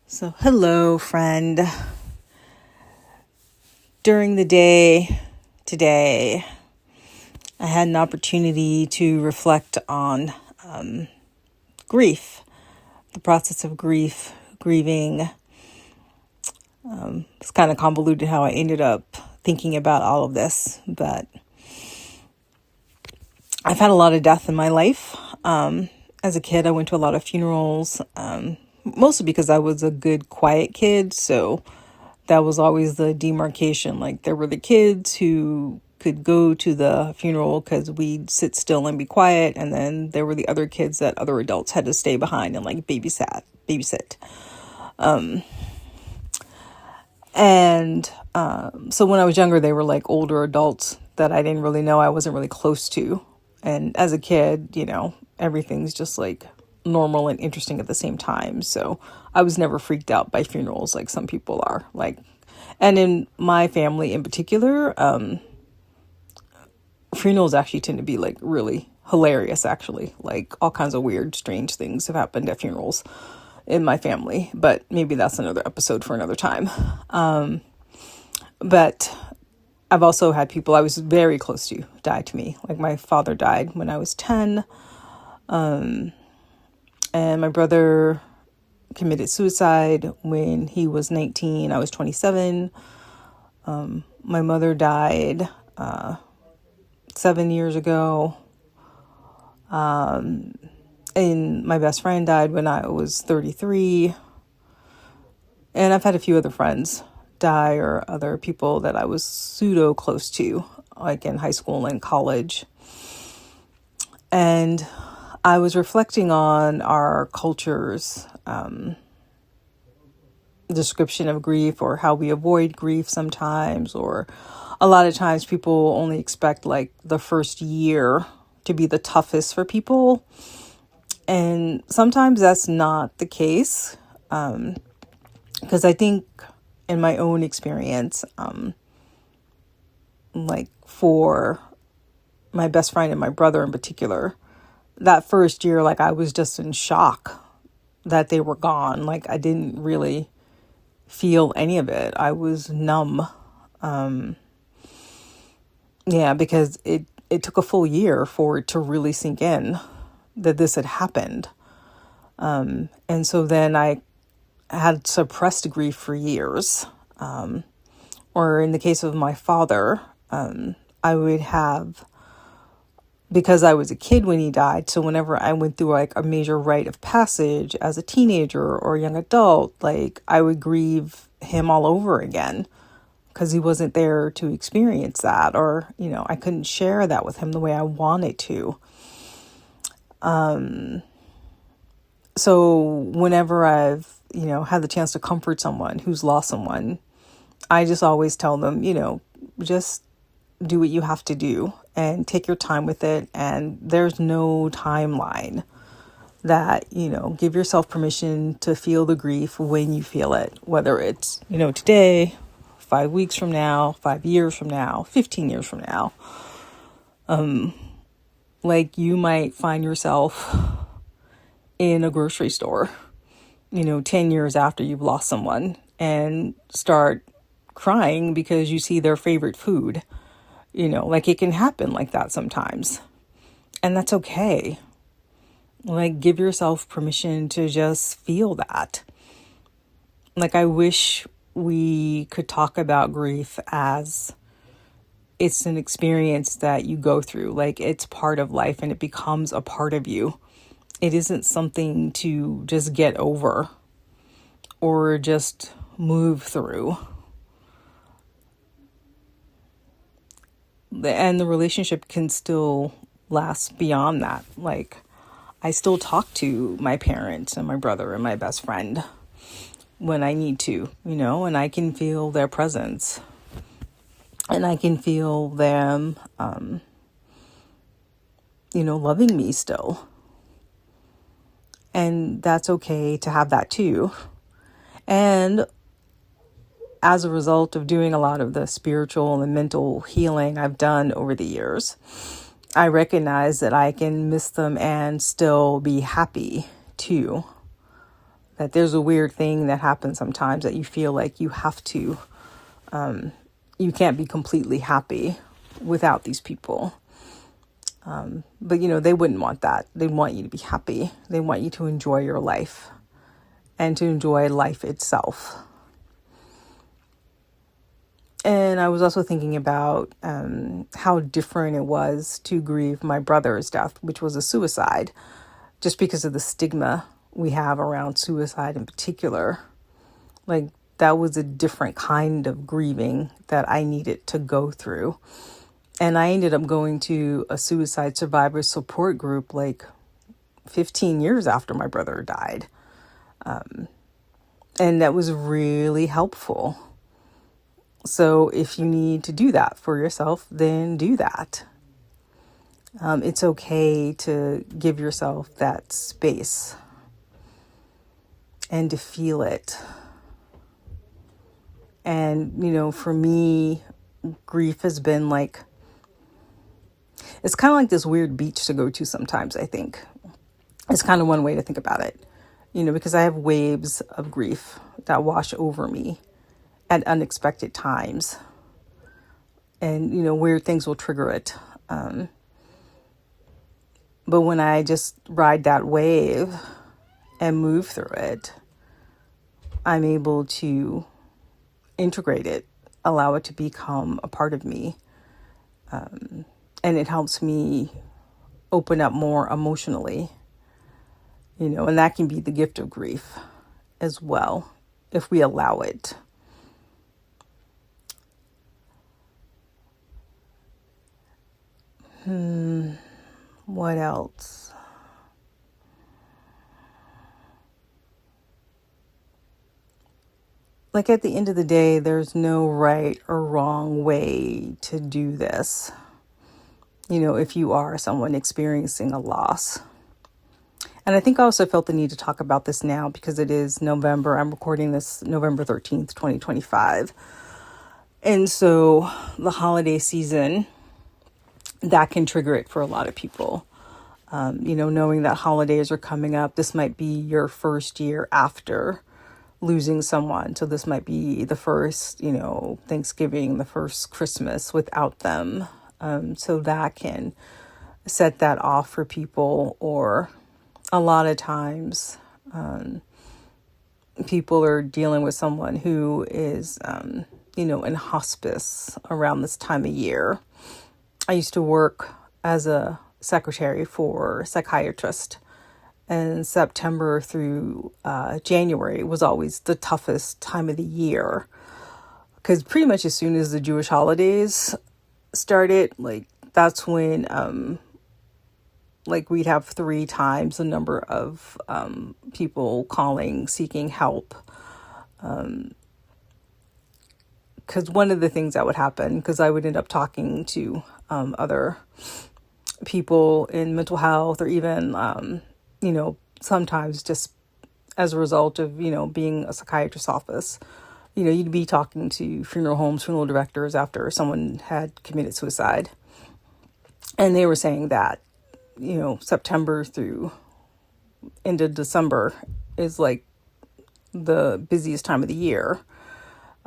So, hello, friend. During the day today, I had an opportunity to reflect on grief, the process of grieving. It's kind of convoluted how I ended up thinking about all of this, but I've had a lot of death in my life. As a kid, I went to a lot of funerals, mostly because I was a good, quiet kid, so that was always the demarcation. Like, there were the kids who could go to the funeral because we'd sit still and be quiet, and then there were the other kids that other adults had to stay behind and like babysit. So when I was younger, they were like older adults that I didn't really know, I wasn't really close to. And as a kid, everything's just like normal and interesting at the same time. So I was never freaked out by funerals like some people are. And in my family in particular, funerals actually tend to be like really hilarious, actually. Like, all kinds of weird, strange things have happened at funerals in my family, but maybe that's another episode for another time. But I've also had people I was very close to die to me. Like, my father died when I was 10. And my brother committed suicide when he was 19. I was 27. My mother died 7 years ago. And my best friend died when I was 33. And I've had a few other friends die, or other people that I was pseudo close to, like in high school and college. And I was reflecting on our culture's description of grief, or how we avoid grief sometimes, or a lot of times people only expect like the first year to be the toughest for people. And sometimes that's not the case. Because I think in my own experience, like for my best friend and my brother in particular, that first year, like, I was just in shock that they were gone. Like, I didn't really feel any of it. I was numb. Because it took a full year for it to really sink in that this had happened. And so then I had suppressed grief for years. Or in the case of my father, I would have, because I was a kid when he died, so whenever I went through like a major rite of passage as a teenager or a young adult, like, I would grieve him all over again because he wasn't there to experience that, or, I couldn't share that with him the way I wanted to. So whenever I've, had the chance to comfort someone who's lost someone, I just always tell them, just do what you have to do and take your time with it. And there's no timeline. That, give yourself permission to feel the grief when you feel it, whether it's, today, 5 weeks from now, 5 years from now, 15 years from now. Like, you might find yourself in a grocery store, 10 years after you've lost someone, and start crying because you see their favorite food. Like, it can happen like that sometimes. And that's okay. Like, give yourself permission to just feel that. Like, I wish we could talk about grief as it's an experience that you go through. Like, it's part of life and it becomes a part of you. It isn't something to just get over or just move through. And the relationship can still last beyond that. Like, I still talk to my parents and my brother and my best friend when I need to, and I can feel their presence. And I can feel them, loving me still. And that's okay to have that too. And as a result of doing a lot of the spiritual and mental healing I've done over the years, I recognize that I can miss them and still be happy too. that there's a weird thing that happens sometimes that you feel like you have to, you can't be completely happy without these people. But, they wouldn't want that. They want you to be happy. They want you to enjoy your life and to enjoy life itself. And I was also thinking about how different it was to grieve my brother's death, which was a suicide, just because of the stigma we have around suicide in particular. Like, that was a different kind of grieving that I needed to go through. And I ended up going to a suicide survivor support group like 15 years after my brother died. And that was really helpful. So if you need to do that for yourself, then do that. It's okay to give yourself that space and to feel it. And, for me, grief has been like, it's kind of like this weird beach to go to sometimes, I think. It's kind of one way to think about it, because I have waves of grief that wash over me at unexpected times. And, weird things will trigger it. But when I just ride that wave and move through it, I'm able to integrate it, allow it to become a part of me. And it helps me open up more emotionally, and that can be the gift of grief as well, if we allow it. What else? Like, at the end of the day, there's no right or wrong way to do this. If you are someone experiencing a loss. And I think I also felt the need to talk about this now because it is November. I'm recording this November 13th, 2025. And so the holiday season, that can trigger it for a lot of people. Knowing that holidays are coming up, this might be your first year after losing someone. So this might be the first, Thanksgiving, the first Christmas without them. So that can set that off for people. Or a lot of times, people are dealing with someone who is, in hospice around this time of year. I used to work as a secretary for a psychiatrist, and September through January was always the toughest time of the year, because pretty much as soon as the Jewish holidays started, that's when we'd have 3 times the number of people calling, seeking help. Because one of the things that would happen, because I would end up talking to other people in mental health, or even, sometimes just as a result of, being a psychiatrist's office, you'd be talking to funeral homes, funeral directors after someone had committed suicide. And they were saying that, September through into December is like the busiest time of the year.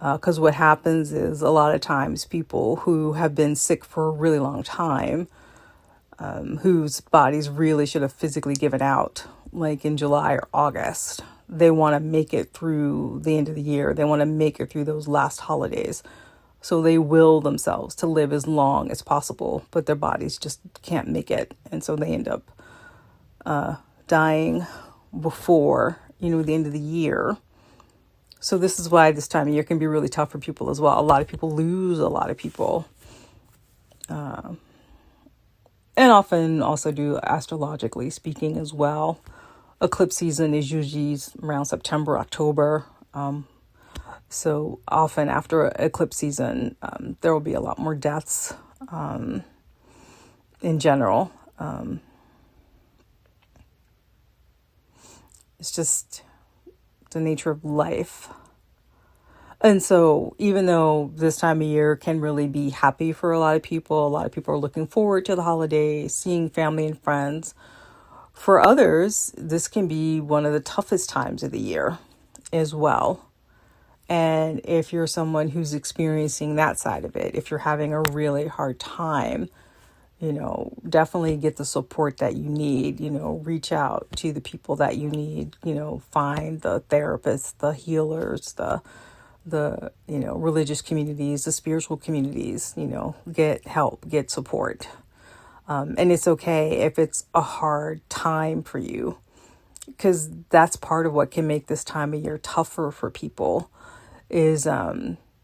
Because what happens is a lot of times people who have been sick for a really long time, whose bodies really should have physically given out, like in July or August, they want to make it through the end of the year. They want to make it through those last holidays. So they will themselves to live as long as possible, but their bodies just can't make it. And so they end up dying before, the end of the year. So this is why this time of year can be really tough for people as well. A lot of people lose a lot of people. And often also do astrologically speaking as well. Eclipse season is usually around September, October. So often after eclipse season, there will be a lot more deaths in general. It's just the nature of life. And so even though this time of year can really be happy for a lot of people are looking forward to the holidays, seeing family and friends. For others, this can be one of the toughest times of the year as well. And if you're someone who's experiencing that side of it, if you're having a really hard time, definitely get the support that you need, reach out to the people that you need, find the therapists, the healers, the religious communities, the spiritual communities, get help, get support. And it's okay if it's a hard time for you, because that's part of what can make this time of year tougher for people is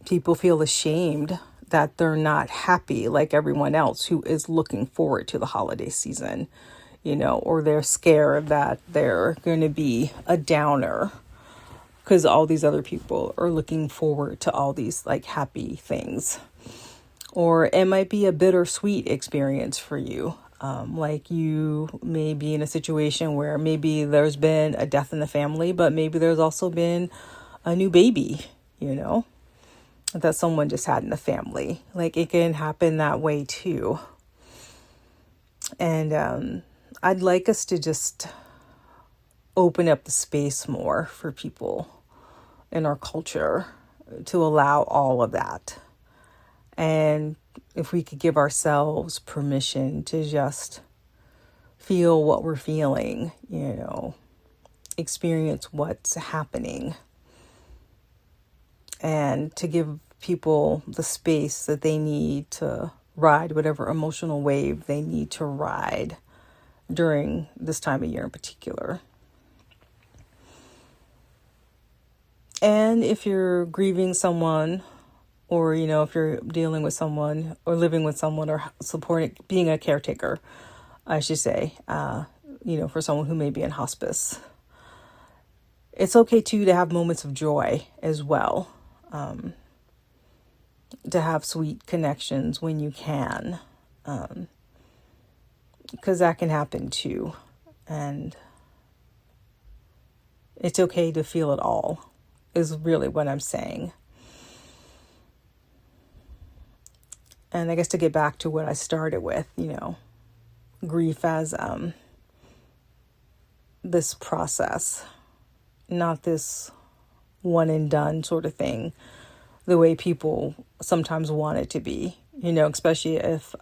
people feel ashamed that they're not happy like everyone else who is looking forward to the holiday season, or they're scared that they're going to be a downer because all these other people are looking forward to all these like happy things. Or it might be a bittersweet experience for you. Like you may be in a situation where maybe there's been a death in the family, but maybe there's also been a new baby, that someone just had in the family. Like it can happen that way too. And I'd like us to just open up the space more for people in our culture to allow all of that. And if we could give ourselves permission to just feel what we're feeling, experience what's happening, and to give people the space that they need to ride whatever emotional wave they need to ride during this time of year in particular. And if you're grieving someone, or, if you're dealing with someone or living with someone or supporting, being a caretaker, I should say, for someone who may be in hospice, it's okay too to have moments of joy as well. To have sweet connections when you can, because that can happen too. And it's okay to feel it all, is really what I'm saying. And I guess to get back to what I started with, grief as this process, not this one and done sort of thing, the way people sometimes want it to be, especially if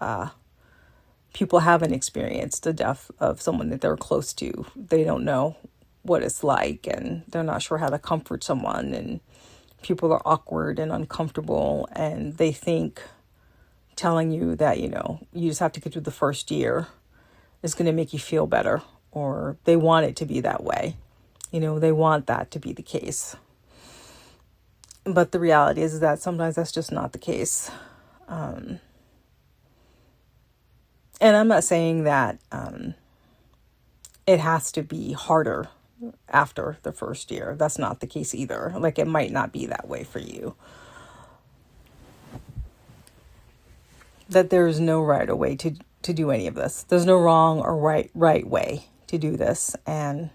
people haven't experienced the death of someone that they're close to. They don't know what it's like, and they're not sure how to comfort someone, and people are awkward and uncomfortable, and they think telling you that, you just have to get through the first year is going to make you feel better, or they want it to be that way. They want that to be the case. But the reality is that sometimes that's just not the case. And I'm not saying that it has to be harder after the first year. That's not the case either. Like, it might not be that way for you. That there's no right way to do any of this. There's no wrong or right way to do this. And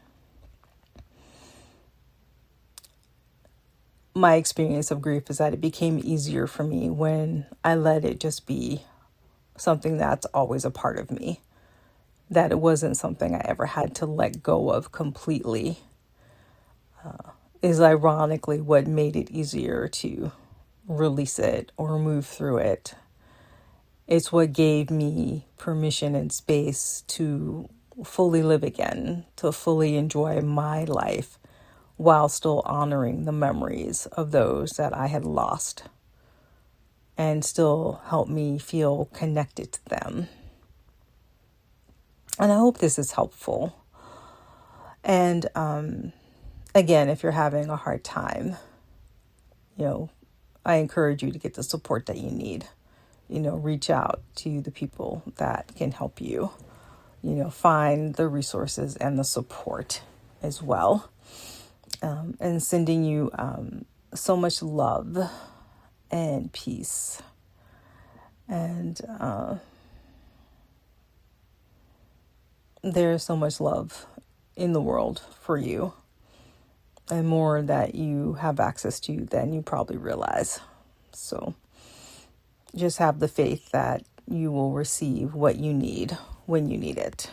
my experience of grief is that it became easier for me when I let it just be something that's always a part of me. That it wasn't something I ever had to let go of completely. Is ironically what made it easier to release it or move through it. It's what gave me permission and space to fully live again, to fully enjoy my life while still honoring the memories of those that I had lost, and still help me feel connected to them. And I hope this is helpful. And again, if you're having a hard time, I encourage you to get the support that you need. Reach out to the people that can help you, find the resources and the support as well. And sending you so much love and peace. And there's so much love in the world for you, and more that you have access to than you probably realize. So just have the faith that you will receive what you need when you need it.